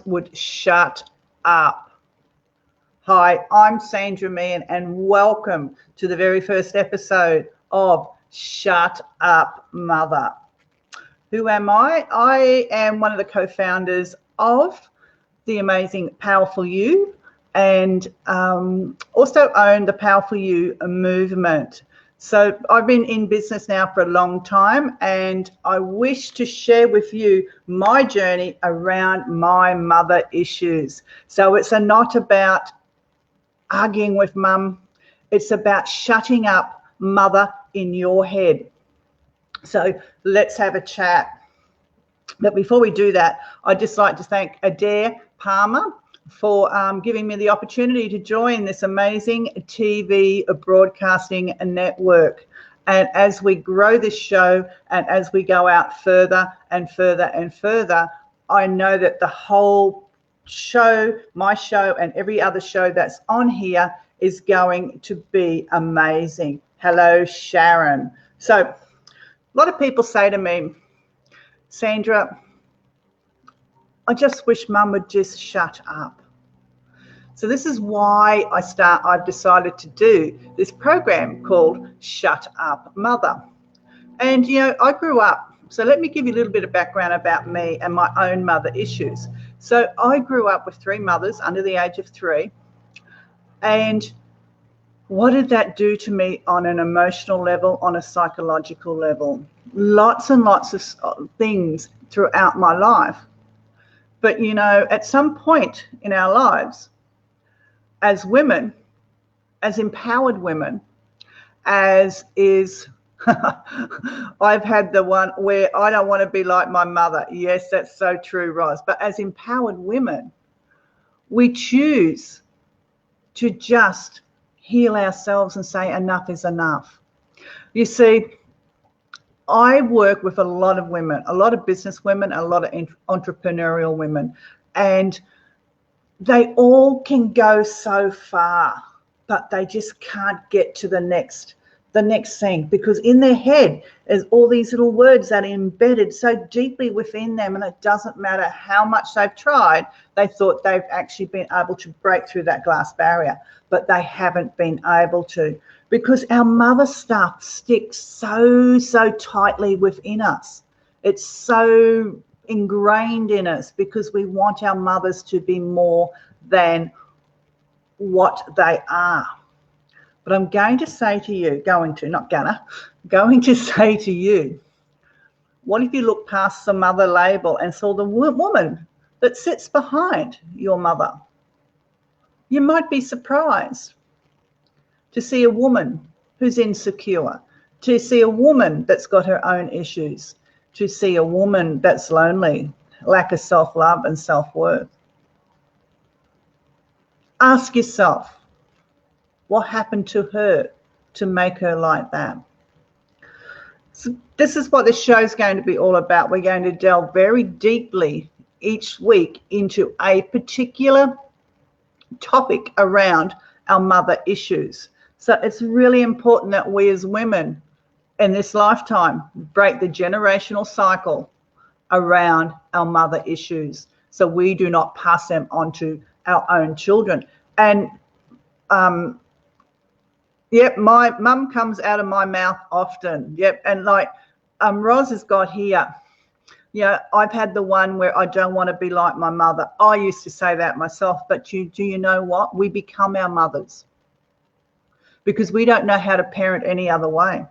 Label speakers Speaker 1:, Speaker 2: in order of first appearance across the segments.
Speaker 1: would shut up. Hi, I'm Sandra Meehan, and welcome to the very first episode of Shut Up Mother. Who am I? I am one of the co-founders of the amazing Powerful You, and also own the Powerful You movement. So I've been in business now for a long time, and I wish to share with you my journey around my mother issues. So it's not about arguing with mum. It's about shutting up mother in your head. So let's have a chat. But before we do that, I'd just like to thank Adair Palmer for giving me the opportunity to join this amazing TV broadcasting network. And as we grow this show and as we go out further and further and further, I know that the whole show, my show and every other show that's on here is going to be amazing. Hello, Sharon. So a lot of people say to me, Sandra, I just wish mum would just shut up. So this is why I've decided to do this program called Shut Up Mother. And, you know, I grew up, so let me give you a little bit of background about me and my own mother issues. So I grew up with three mothers under the age of 3. And what did that do to me on an emotional level, on a psychological level? Lots and lots of things throughout my life. But, you know, at some point in our lives, as women, as empowered women, as is, I've had the one where I don't want to be like my mother. Yes, that's so true, Roz. But as empowered women, we choose to just heal ourselves and say enough is enough. You see, I work with a lot of women, a lot of business women, a lot of entrepreneurial women, and they all can go so far, but they just can't get to the next thing, because in their head is all these little words that are embedded so deeply within them, and it doesn't matter how much they've tried. They thought they've actually been able to break through that glass barrier, but they haven't been able to, because our mother stuff sticks so tightly within us. It's so ingrained in us because we want our mothers to be more than what they are. But I'm going to say to you, going to say to you, what if you look past the mother label and saw the woman that sits behind your mother? You might be surprised to see a woman who's insecure, to see a woman that's got her own issues, to see a woman that's lonely, lack of self-love and self-worth. Ask yourself, what happened to her to make her like that? So this is what this show is going to be all about. We're going to delve very deeply each week into a particular topic around our mother issues. So it's really important that we as women in this lifetime break the generational cycle around our mother issues, so we do not pass them on to our own children. And yep, my mum comes out of my mouth often. Yep, and like Roz has got here, you know, I've had the one where I don't want to be like my mother. I used to say that myself, but do you know what? We become our mothers because we don't know how to parent any other way.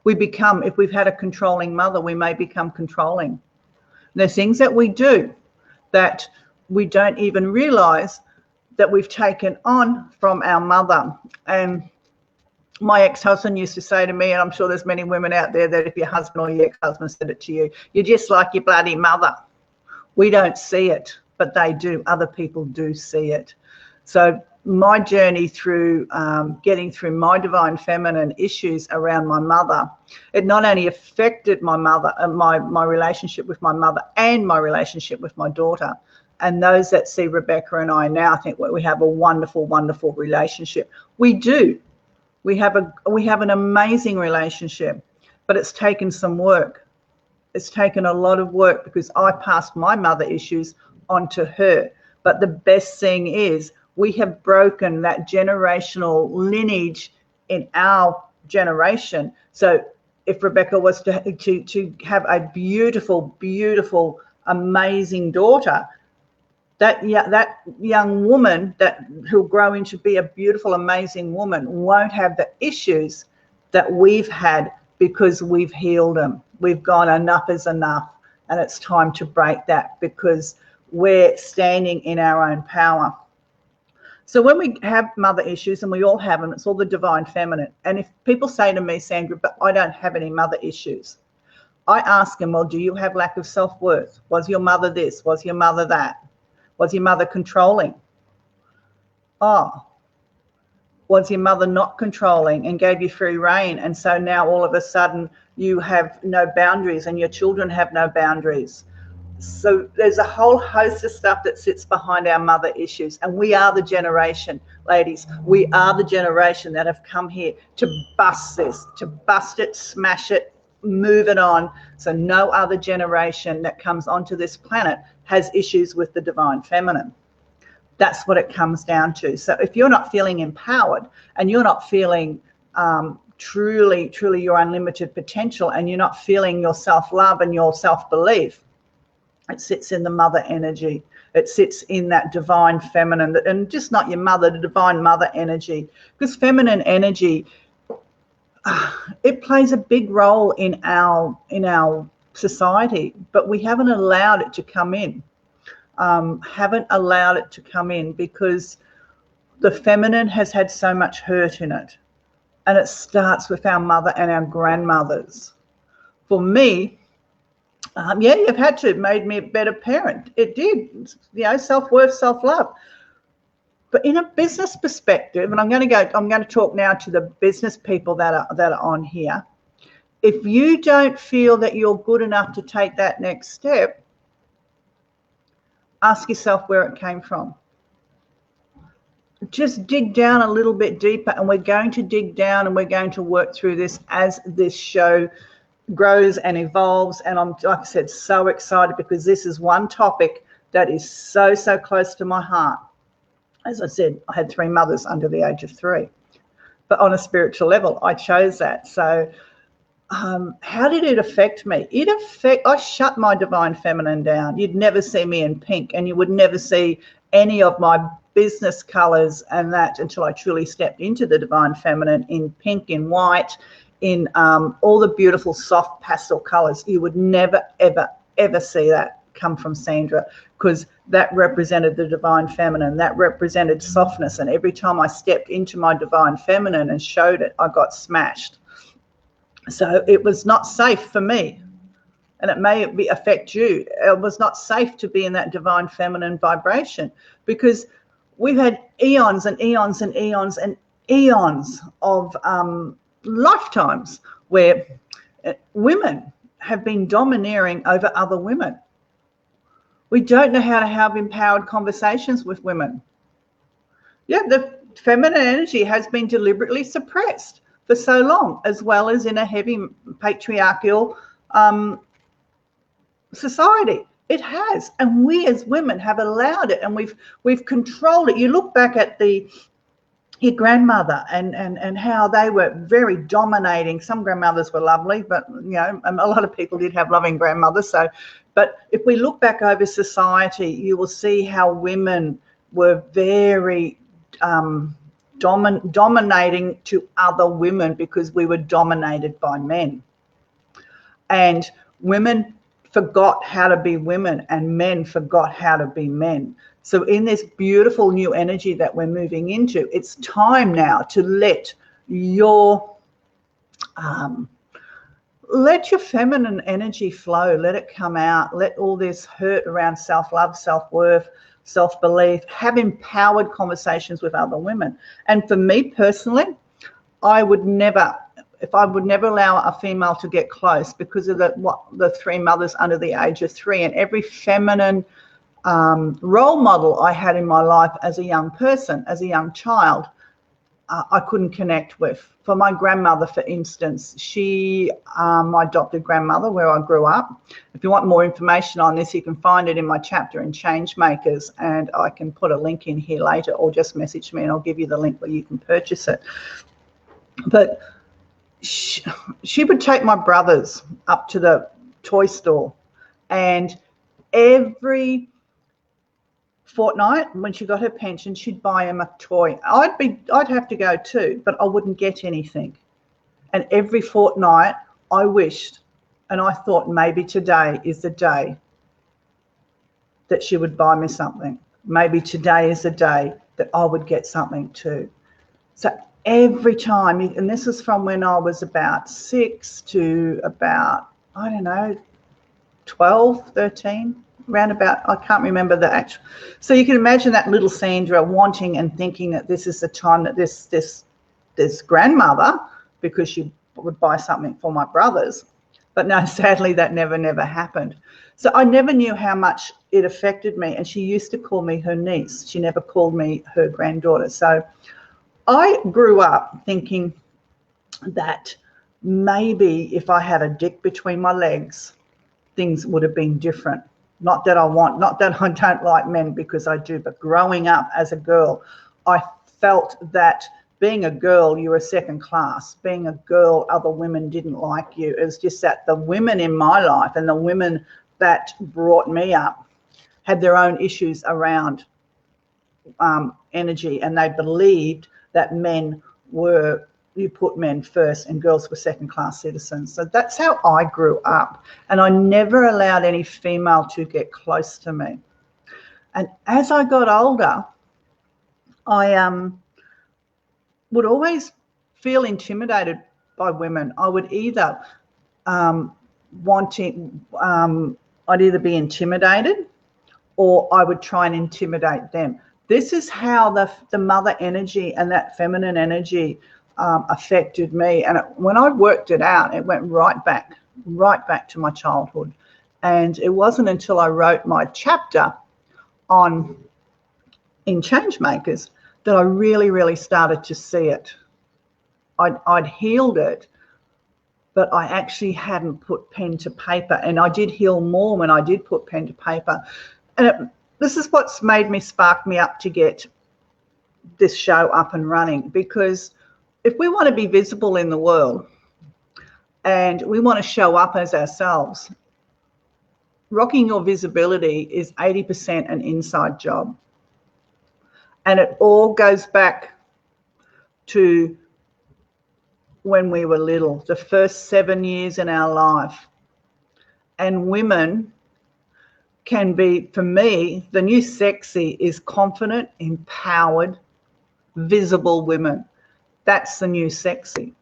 Speaker 1: We become, if we've had a controlling mother, we may become controlling. There's things that we do that we don't even realize that we've taken on from our mother. And my ex-husband used to say to me, and I'm sure there's many women out there that if your husband or your ex-husband said it to you, you're just like your bloody mother. We don't see it, but they do. Other people do see it. So my journey through getting through my divine feminine issues around my mother, it not only affected my mother and my relationship with my mother and my relationship with my daughter. And those that see Rebecca and I now think we have a wonderful, wonderful relationship. We do. We have an amazing relationship, but it's taken some work. It's taken a lot of work because I passed my mother issues onto her. But the best thing is we have broken that generational lineage in our generation. So if Rebecca was to have a beautiful, beautiful, amazing daughter, that young woman who'll grow into be a beautiful, amazing woman won't have the issues that we've had because we've healed them. We've gone, enough is enough, and it's time to break that because we're standing in our own power. So when we have mother issues, and we all have them, it's all the divine feminine. And if people say to me, Sandra, but I don't have any mother issues, I ask them, well, do you have lack of self-worth? Was your mother this? Was your mother that? Was your mother controlling? Oh, was your mother not controlling and gave you free rein? And so now all of a sudden you have no boundaries and your children have no boundaries. So there's a whole host of stuff that sits behind our mother issues. And we are the generation, ladies, we are the generation that have come here to bust this, to bust it, smash it, move it on. So no other generation that comes onto this planet has issues with the divine feminine. That's what it comes down to. So if you're not feeling empowered and you're not feeling truly your unlimited potential, and you're not feeling your self-love and your self-belief, it sits in the mother energy. It sits in that divine feminine, and just not your mother, the divine mother energy. Because feminine energy, it plays a big role in our society, but we haven't allowed it to come in. Because the feminine has had so much hurt in it, and it starts with our mother and our grandmothers. For me, you've had to. It made me a better parent. It did, self-worth, self-love. But in a business perspective, and I'm going to talk now to the business people that are on here. If you don't feel that you're good enough to take that next step, ask yourself where it came from. Just dig down a little bit deeper, and we're going to dig down and we're going to work through this as this show grows and evolves. And I'm, like I said, so excited because this is one topic that is so close to my heart. As I said, I had 3 mothers under the age of 3, but on a spiritual level, I chose that. So how did it affect me? I shut my divine feminine down. You'd never see me in pink, and you would never see any of my business colors and that until I truly stepped into the divine feminine in pink, in white, in all the beautiful soft pastel colors. You would never, ever see that come from Sandra, because that represented the divine feminine. That represented softness. And every time I stepped into my divine feminine and showed it, I got smashed. So it was not safe for me, and it may affect you. It was not safe to be in that divine feminine vibration, because we've had eons and eons and eons and eons of lifetimes where women have been domineering over other women. We don't know how to have empowered conversations with women. Yeah, the feminine energy has been deliberately suppressed for so long, as well as in a heavy patriarchal society. It has, and we as women have allowed it, and we've controlled it. You look back at your grandmother and how they were very dominating. Some grandmothers were lovely, but a lot of people did have loving grandmothers. So, but if we look back over society, you will see how women were very dominating to other women, because we were dominated by men, and women forgot how to be women and men forgot how to be men. So in this beautiful new energy that we're moving into, it's time now to let your feminine energy flow, let it come out, let all this hurt around self-love, self-worth, self-belief, have empowered conversations with other women. And for me personally, I would never allow a female to get close, because of the 3 mothers under the age of 3, and every feminine role model I had in my life as a young person, as a young child, I couldn't connect with. For my grandmother, for instance, she, my adopted grandmother, where I grew up. If you want more information on this, you can find it in my chapter in Changemakers, and I can put a link in here later, or just message me and I'll give you the link where you can purchase it. But she would take my brothers up to the toy store, and every fortnight when she got her pension, she'd buy him a toy. I'd have to go too, but I wouldn't get anything. And every fortnight I wished, and I thought maybe today is the day that she would buy me something. Maybe today is the day that I would get something too. So every time, and this is from when I was about 6 to about, I don't know, 12, 13, round about, I can't remember the actual. So you can imagine that little Sandra wanting and thinking that this is the time that this grandmother, because she would buy something for my brothers. But no, sadly, that never happened. So I never knew how much it affected me. And she used to call me her niece. She never called me her granddaughter. So I grew up thinking that maybe if I had a dick between my legs, things would have been different. Not that I don't like men, because I do, but growing up as a girl, I felt that being a girl, you were second class. Being a girl, other women didn't like you. It was just that the women in my life and the women that brought me up had their own issues around energy, and they believed that men were, you put men first and girls were second-class citizens. So that's how I grew up, and I never allowed any female to get close to me. And as I got older, I would always feel intimidated by women. I would either I'd either be intimidated, or I would try and intimidate them. This is how the mother energy and that feminine energy affected me. And when I worked it out, it went right back to my childhood. And it wasn't until I wrote my chapter in Changemakers that I really started to see it. I'd healed it, but I actually hadn't put pen to paper. And I did heal more when I did put pen to paper. And this is what's sparked me up to get this show up and running, because if we want to be visible in the world and we want to show up as ourselves, rocking your visibility is 80% an inside job. And it all goes back to when we were little, the first 7 years in our life. And women can be, for me, the new sexy is confident, empowered, visible women. That's the new sexy,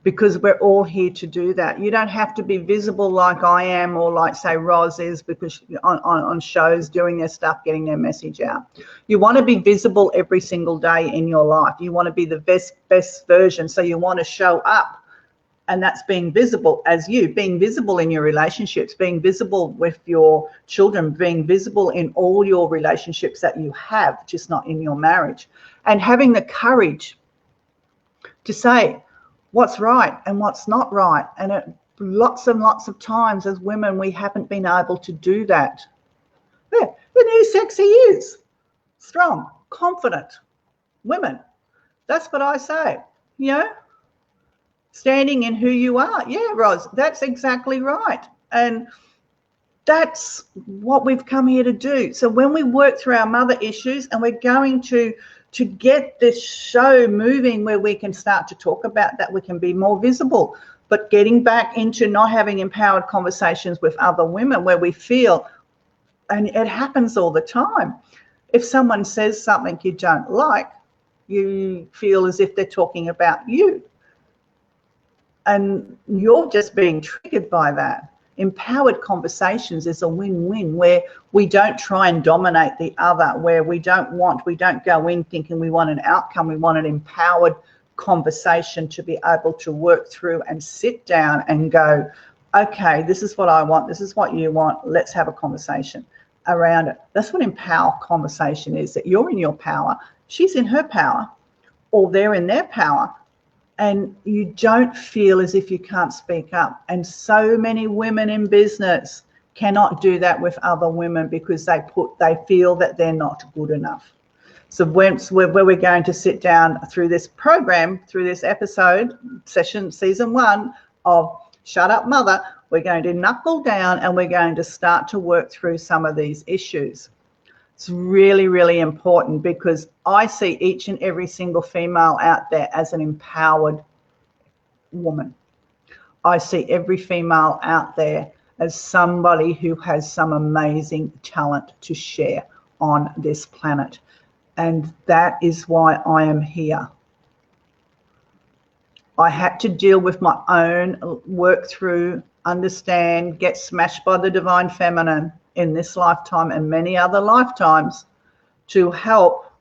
Speaker 1: because we're all here to do that. You don't have to be visible like I am, or like, say, Roz is, because on shows doing their stuff, getting their message out. You want to be visible every single day in your life. You want to be the best version. So you want to show up, and that's being visible as you, being visible in your relationships, being visible with your children, being visible in all your relationships that you have, just not in your marriage, and having the courage to say what's right and what's not right. And lots and lots of times as women, we haven't been able to do that. Yeah, the new sexy is strong, confident women. That's what I say, you know, standing in who you are. Yeah, Roz, that's exactly right. And that's what we've come here to do. So when we work through our mother issues, and we're going to get this show moving where we can start to talk about that, we can be more visible, but getting back into not having empowered conversations with other women where we feel, and it happens all the time, if someone says something you don't like, you feel as if they're talking about you, and you're just being triggered by that. Empowered conversations is a win-win, where we don't try and dominate the other, where we don't go in thinking we want an outcome. We want an empowered conversation to be able to work through and sit down and go, okay, this is what I want, this is what you want, let's have a conversation around it. That's what empowered conversation is, that you're in your power, she's in her power. or they're in their power, and you don't feel as if you can't speak up. And so many women in business cannot do that with other women because they feel that they're not good enough. So where we're going to sit down through this program, through this episode, season 1 of Shut Up Mother, we're going to knuckle down and we're going to start to work through some of these issues. It's really, really important because I see each and every single female out there as an empowered woman. I see every female out there as somebody who has some amazing talent to share on this planet. And that is why I am here. I had to deal with my own, work through, understand, get smashed by the divine feminine in this lifetime and many other lifetimes to help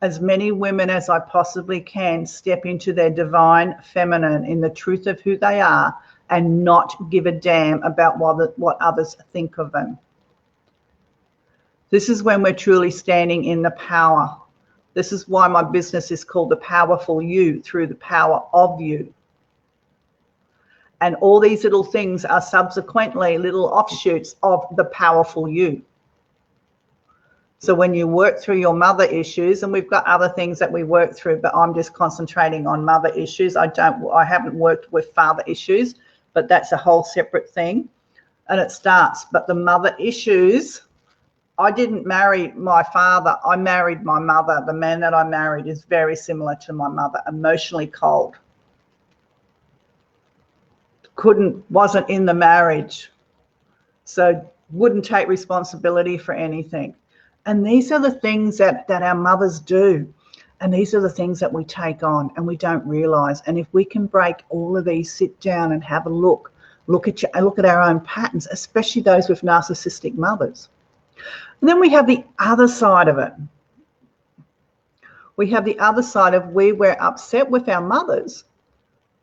Speaker 1: as many women as I possibly can step into their divine feminine in the truth of who they are and not give a damn about what others think of them. This is when we're truly standing in the power. This is why my business is called The Powerful You, through the power of you. And all these little things are subsequently little offshoots of the powerful you. So when you work through your mother issues, and we've got other things that we work through, but I'm just concentrating on mother issues. I haven't worked with father issues, but that's a whole separate thing. And it starts, but the mother issues, I didn't marry my father. I married my mother. The man that I married is very similar to my mother, emotionally cold. Wasn't in the marriage. So wouldn't take responsibility for anything. And these are the things that our mothers do. And these are the things that we take on and we don't realize. And if we can break all of these, sit down and have a look at our own patterns, especially those with narcissistic mothers. And then we have the other side of it. We have the other side of where we're upset with our mothers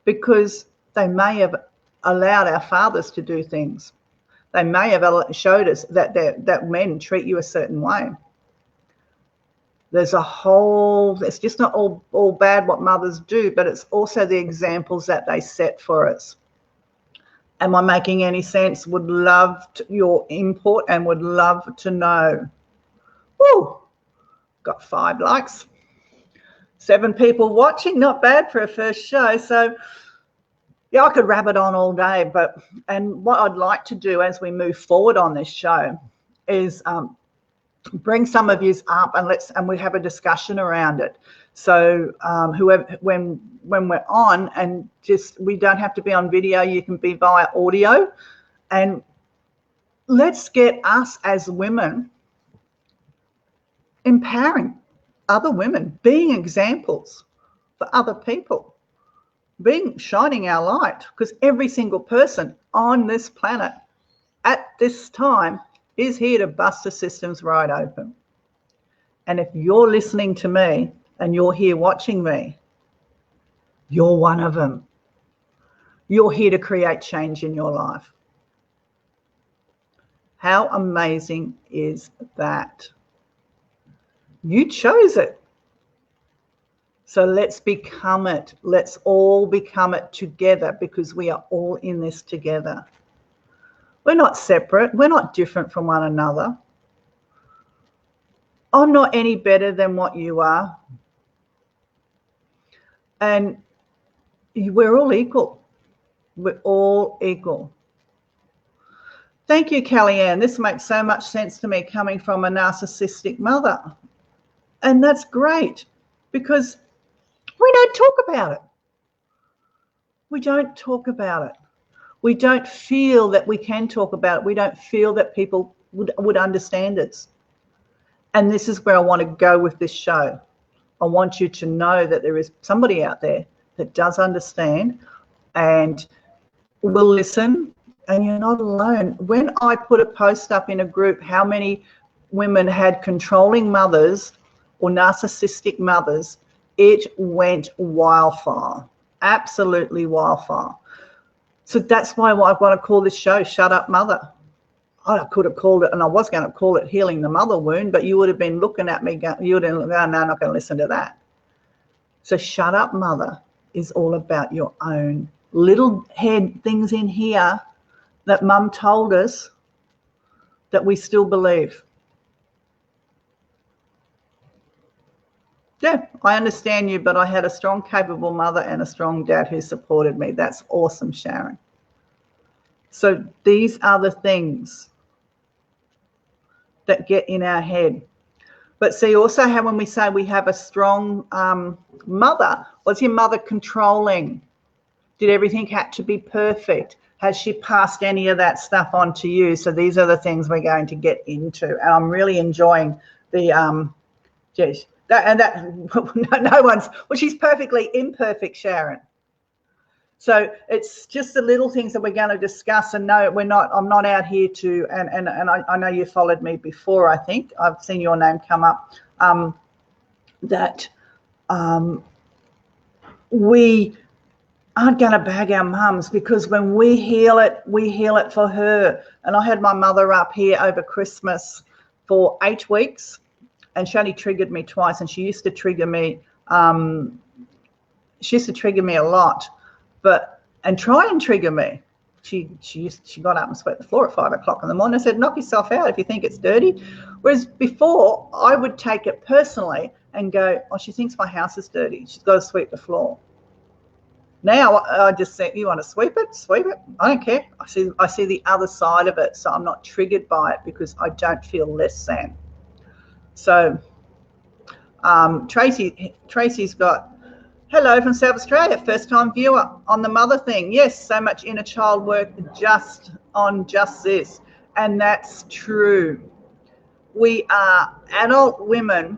Speaker 1: because they may have allowed our fathers to do things. They may have showed us that men treat you a certain way. It's just not all bad what mothers do, but it's also the examples that they set for us. Am I making any sense? Would love your input and would love to know. Woo! Got 5 likes. 7 people watching. Not bad for a first show. So, yeah, I could rabbit on all day. And what I'd like to do as we move forward on this show is bring some of yous up and we have a discussion around it. So when we're on, and we don't have to be on video, you can be via audio, and let's get us as women empowering other women, being examples for other people, shining our light, because every single person on this planet at this time is here to bust the systems right open. And if you're listening to me and you're here watching me, you're one of them. You're here to create change in your life. How amazing is that? You chose it. So let's become it. Let's all become it together, because we are all in this together. We're not separate. We're not different from one another. I'm not any better than what you are. And we're all equal. We're all equal. Thank you, Kellyanne. This makes so much sense to me, coming from a narcissistic mother. And that's great, because we don't talk about it. We don't talk about it. We don't feel that we can talk about it. We don't feel that people would understand us. And this is where I want to go with this show. I want you to know that there is somebody out there that does understand and will listen, and you're not alone. When I put a post up in a group, how many women had controlling mothers or narcissistic mothers, it went wildfire, absolutely wildfire. So that's why I want to call this show Shut Up Mother. I could have called it, and I was going to call it Healing the Mother Wound, but you would have been looking at me, you would have gone, no, I'm not going to listen to that. So Shut Up Mother is all about your own little head things in here that mum told us that we still believe. Yeah, I understand you, but I had a strong, capable mother and a strong dad who supported me. That's awesome, Sharon. So these are the things that get in our head. But see also how when we say we have a strong mother, was your mother controlling? Did everything have to be perfect? Has she passed any of that stuff on to you? So these are the things we're going to get into. And I'm really enjoying the, geez, no one's, well, she's perfectly imperfect, Sharon. So it's just the little things that we're going to discuss. And no, I'm not out here to, and I know you followed me before, I think. I've seen your name come up, that we aren't going to bag our mums, because when we heal it for her. And I had my mother up here over Christmas for 8 weeks, and she only triggered me twice, and she used to trigger me a lot, and try and trigger me. She got up and swept the floor at 5 o'clock in the morning. I said, knock yourself out if you think it's dirty. Whereas before, I would take it personally and go, oh, she thinks my house is dirty, she's got to sweep the floor. Now I just say, you want to sweep it, I don't care. I see the other side of it, so I'm not triggered by it because I don't feel less than. So Tracy's got, hello from South Australia, first time viewer on the mother thing. Yes, so much inner child work just this. And that's true. We are adult women.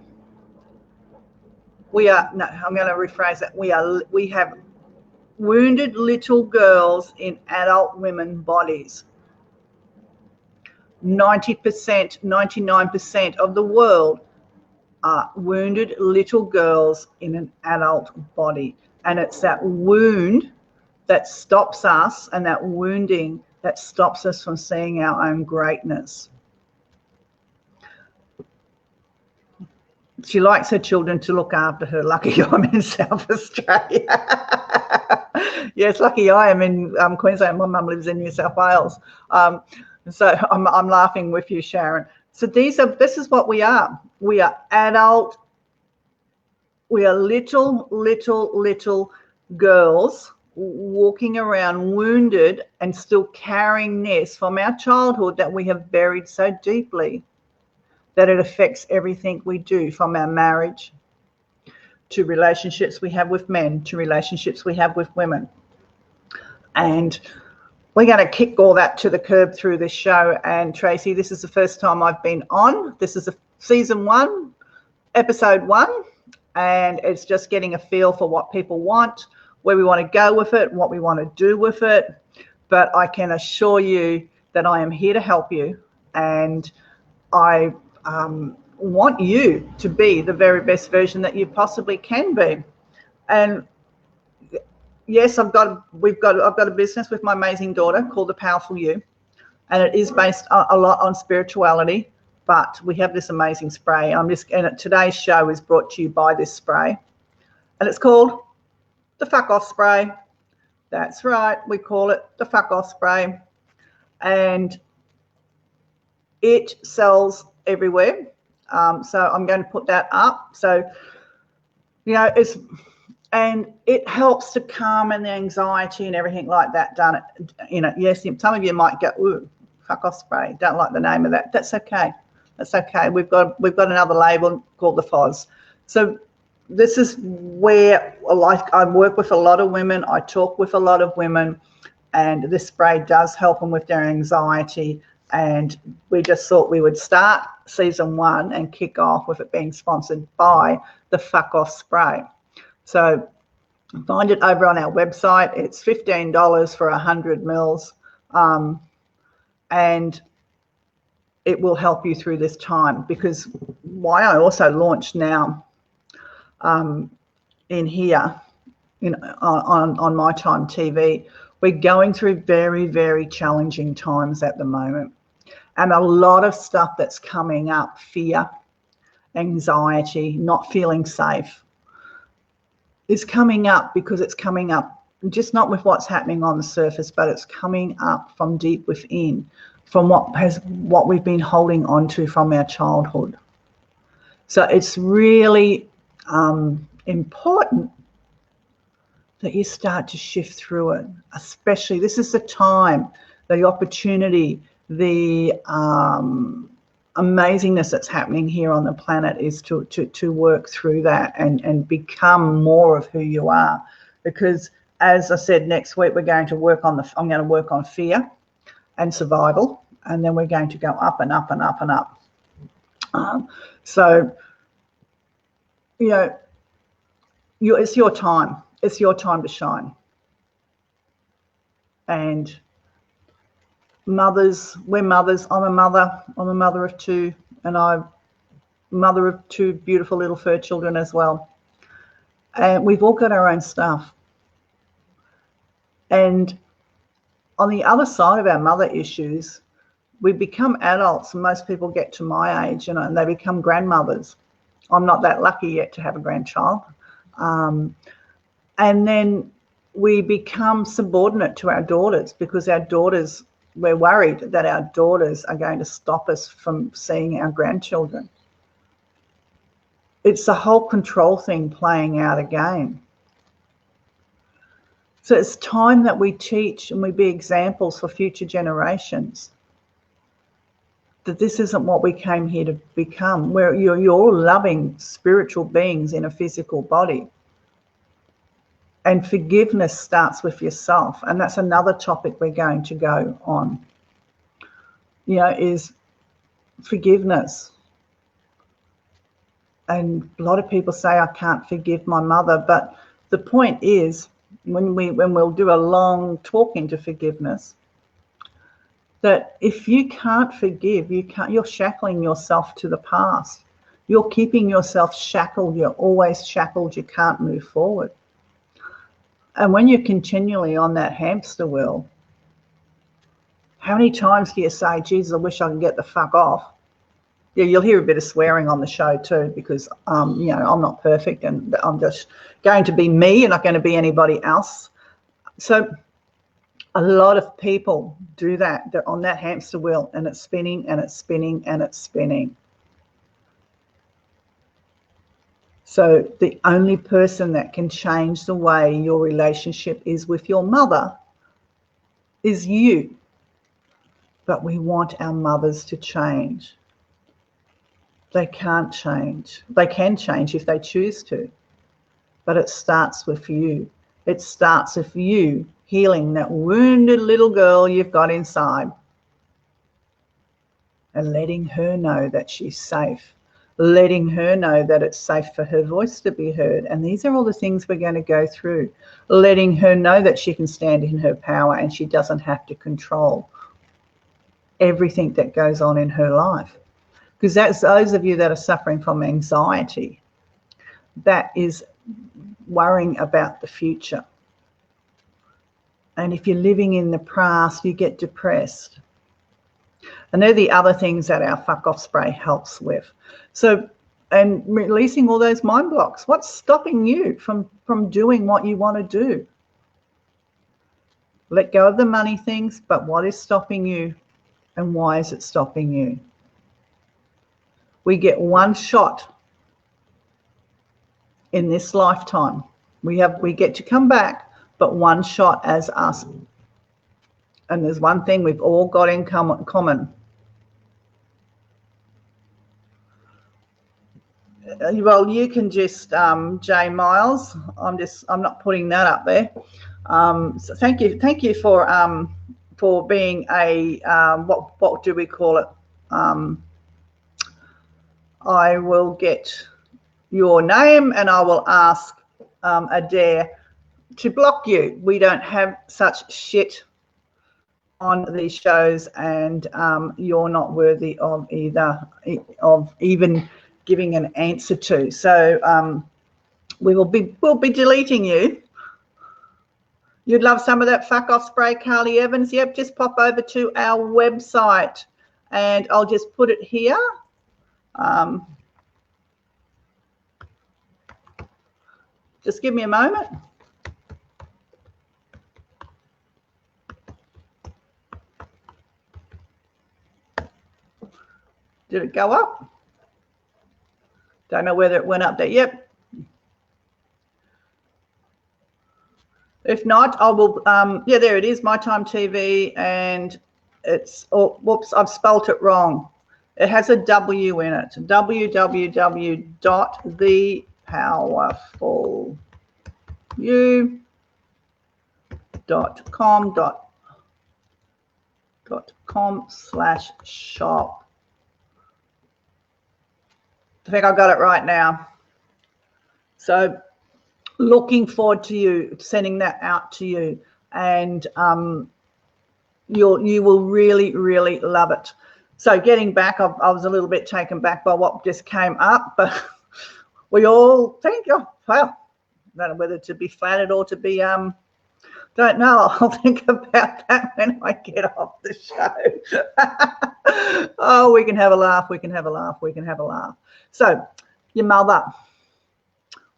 Speaker 1: I'm going to rephrase that. We have wounded little girls in adult women bodies. 90%, 99% of the world are wounded little girls in an adult body. And it's that wound that stops us, and that wounding that stops us from seeing our own greatness. She likes her children to look after her. Lucky I'm in South Australia. Yes, lucky I am in Queensland. My mum lives in New South Wales. So I'm laughing with you, Sharon. So this is what we are. We are adult. We are little girls walking around wounded and still carrying this from our childhood that we have buried so deeply that it affects everything we do, from our marriage to relationships we have with men to relationships we have with women. And we're going to kick all that to the curb through this show. And Tracy, this is the first time I've been on. This is season 1, episode 1, and it's just getting a feel for what people want, where we want to go with it, what we want to do with it. But I can assure you that I am here to help you, and I want you to be the very best version that you possibly can be. And yes, I've got a business with my amazing daughter called The Powerful You, and it is based a lot on spirituality. But we have this amazing spray. And today's show is brought to you by this spray, and it's called the Fuck Off Spray. That's right, we call it the Fuck Off Spray, and it sells everywhere. So I'm going to put that up. So it helps to calm and the anxiety and everything like that. Yes, some of you might go, ooh, fuck off spray, don't like the name of that. That's okay. We've got another label called the Foz. So this is where, like, I work with a lot of women, I talk with a lot of women, and this spray does help them with their anxiety. And we just thought we would start season 1 and kick off with it being sponsored by the Fuck Off Spray. So find it over on our website. It's $15 for 100 mils, and it will help you through this time. Because why I also launched now in here, on My Time TV, we're going through very, very challenging times at the moment. And a lot of stuff that's coming up, fear, anxiety, not feeling safe. is coming up because it's coming up just not with what's happening on the surface, but it's coming up from deep within, from what we've been holding on to from our childhood. So it's really important that you start to shift through it. Especially, this is the time, the opportunity, the amazingness that's happening here on the planet is to work through that and become more of who you are. Because as I said, next week we're going to work on I'm going to work on fear and survival, and then we're going to go up and up and up and up. So, you know, it's your time. It's your time to shine. And mothers, we're mothers. I'm a mother. I'm a mother of two, and I'm mother of two beautiful little fur children as well. And we've all got our own stuff. And on the other side of our mother issues, we become adults, and most people get to my age, you know, and they become grandmothers. I'm not that lucky yet to have a grandchild. And then we become subordinate to our daughters, because our daughters, we're worried that our daughters are going to stop us from seeing our grandchildren. It's the whole control thing playing out again. So it's time that we teach and we be examples for future generations that this isn't what we came here to become. You're all loving spiritual beings in a physical body. And forgiveness starts with yourself. And that's another topic we're going to go on, you know, is forgiveness. And a lot of people say, I can't forgive my mother. But the point is, when we'll do a long talk into forgiveness, that if you can't forgive, you're shackling yourself to the past. You're keeping yourself shackled. You're always shackled. You can't move forward. And when you're continually on that hamster wheel, how many times do you say, Jesus, I wish I could get the fuck off? Yeah, you'll hear a bit of swearing on the show too, because you know, I'm not perfect, and I'm just going to be me and not going to be anybody else. So a lot of people do that. They're on that hamster wheel, and it's spinning and it's spinning and it's spinning. So the only person that can change the way your relationship is with your mother is you. But we want our mothers to change. They can't change. They can change if they choose to. But it starts with you. It starts with you healing that wounded little girl you've got inside and letting her know that she's safe. Letting her know that it's safe for her voice to be heard. And these are all the things we're going to go through. Letting her know that she can stand in her power and she doesn't have to control everything that goes on in her life. Because that's those of you that are suffering from anxiety. That is worrying about the future. And if you're living in the past, you get depressed. And they're the other things that our fuck off spray helps with. So, and releasing all those mind blocks. What's stopping you from doing what you want to do? Let go of the money things, but what is stopping you, and why is it stopping you? We get one shot in this lifetime. We get to come back, but one shot as us. And there's one thing we've all got in common. Well, you can just J Miles. I'm not putting that up there. So thank you for being a what do we call it? I will get your name and I will ask Adair to block you. We don't have such shit on these shows, and you're not worthy of even giving an answer to. So we'll be deleting you. You'd love some of that fuck off spray, Carly Evans? Yep, just pop over to our website and I'll just put it here. Just give me a moment. Did it go up? Don't know whether it went up there. Yep. If not, I will, yeah, there it is, My Time TV, and it's, oh, whoops, I've spelt it wrong. It has a W in it, www.thepowerfulU.com/shop. I think I got it right now. So looking forward to you sending that out to you, and you will really, really love it. So getting back, I was a little bit taken back by what just came up, but we all think, oh, well, I don't know whether to be flattered or to be, don't know. I'll think about that when I get off the show. Oh, we can have a laugh. We can have a laugh. We can have a laugh. So your mother,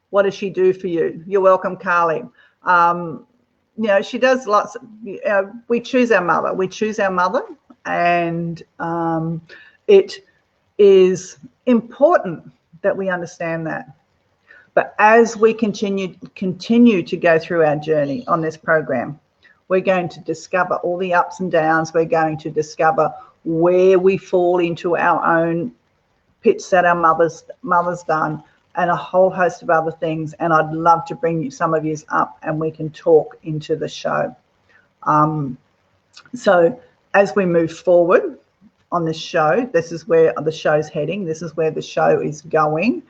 Speaker 1: what does she do for you? You're welcome, Carly. You know, she does lots of, we choose our mother. We choose our mother, and it is important that we understand that. But as we continue to go through our journey on this program, we're going to discover all the ups and downs. We're going to discover where we fall into our own pits that our mother's done, and a whole host of other things. And I'd love to bring you, some of you up, and we can talk into the show. So as we move forward on this show, this is where the show's heading. This is where the show is going.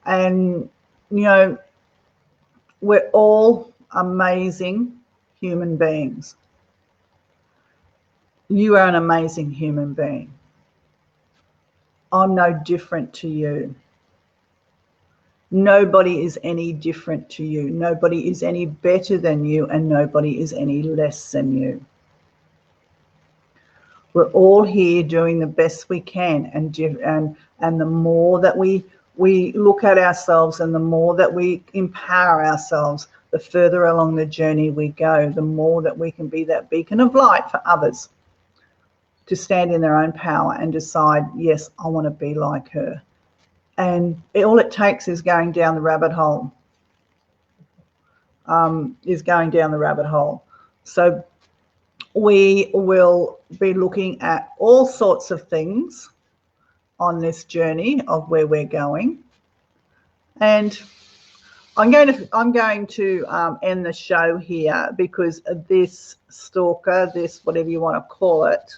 Speaker 1: And, you know, we're all amazing human beings. You are an amazing human being. I'm no different to you. Nobody is any different to you. Nobody is any better than you, and nobody is any less than you. We're all here doing the best we can, and the more that we look at ourselves, and the more that we empower ourselves, the further along the journey we go, the more that we can be that beacon of light for others to stand in their own power and decide, yes, I want to be like her. And all it takes is going down the rabbit hole, So we will be looking at all sorts of things on this journey of where we're going. And I'm going to end the show here, because this stalker, this whatever you want to call it,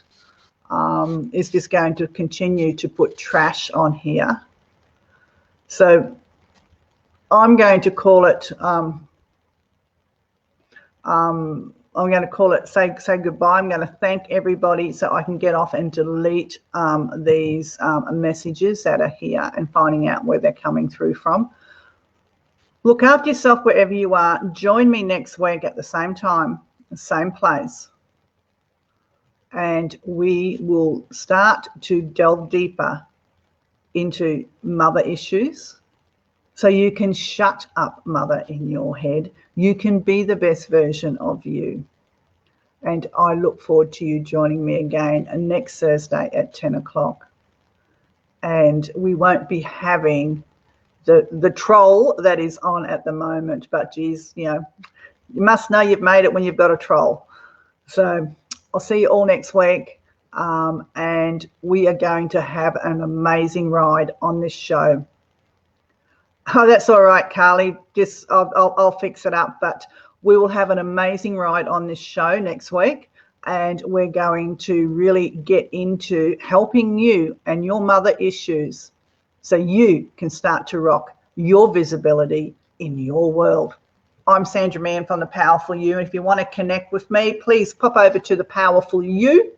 Speaker 1: is just going to continue to put trash on here. So I'm going to call it, I'm going to call it say goodbye. I'm going to thank everybody so I can get off and delete these messages that are here, and finding out where they're coming through from. Look after yourself wherever you are. Join me next week at the same time, the same place. And we will start to delve deeper into mother issues, so you can shut up mother in your head. You can be the best version of you. And I look forward to you joining me again next Thursday at 10 o'clock. And we won't be having the troll that is on at the moment, but geez, you know, you must know you've made it when you've got a troll. So I'll see you all next week. And we are going to have an amazing ride on this show. Oh, that's all right, Carly. Just I'll fix it up. But we will have an amazing ride on this show next week, and we're going to really get into helping you and your mother issues, so you can start to rock your visibility in your world. I'm Sandra Meehan from The Powerful You. And if you want to connect with me, please pop over to The Powerful You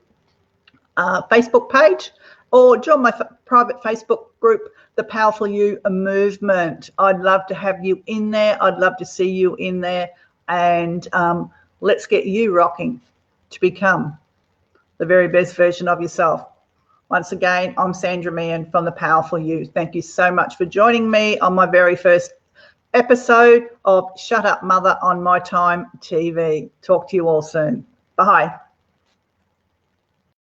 Speaker 1: Facebook page, or join my private Facebook group, The Powerful You Movement. I'd love to have you in there. I'd love to see you in there. And let's get you rocking to become the very best version of yourself. Once again, I'm Sandra Meehan from The Powerful You. Thank you so much for joining me on my very first episode of Shut Up Mother on My Time TV. Talk to you all soon. Bye.